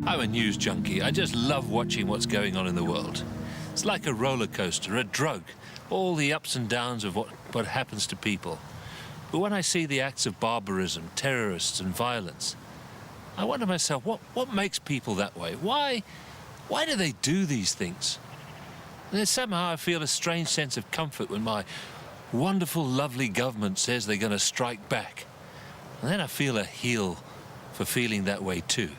I'm a news junkie. I just love watching what's going on in the world. It's like a roller coaster, a drug, all the ups and downs of what happens to people. But when I see the acts of barbarism, terrorists and violence, I wonder myself, what makes people that way? Why do they do these things? And then somehow I feel a strange sense of comfort when my wonderful, lovely government says they're going to strike back. And then I feel a heel for feeling that way too.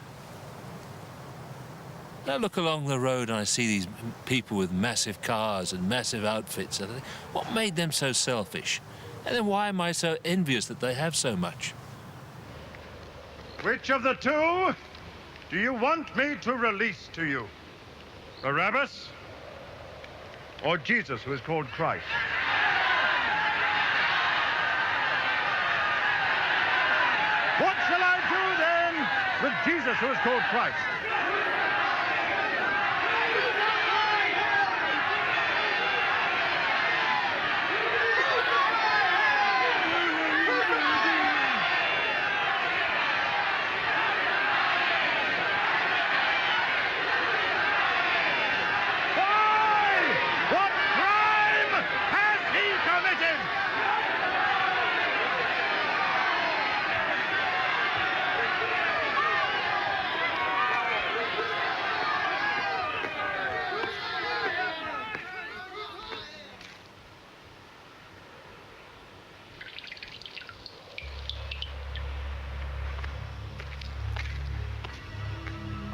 I look along the road and I see these people with massive cars and massive outfits. And I think, what made them so selfish? And then why am I so envious that they have so much? Which of the two do you want me to release to you? Barabbas or Jesus, who is called Christ? What shall I do then with Jesus, who is called Christ?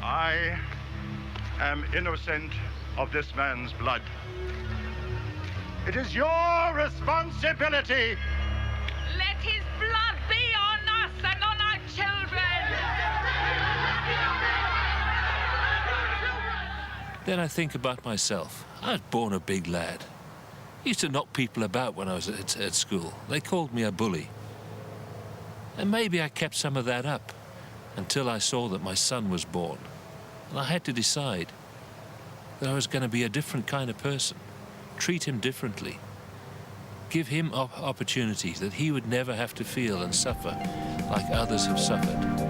I am innocent of this man's blood. It is your responsibility. Let his blood be on us and on our children. Then I think about myself. I was born a big lad. I used to knock people about when I was at school. They called me a bully. And maybe I kept some of that up until I saw that my son was born. And I had to decide that I was going to be a different kind of person, treat him differently, give him opportunities that he would never have to feel and suffer like others have suffered.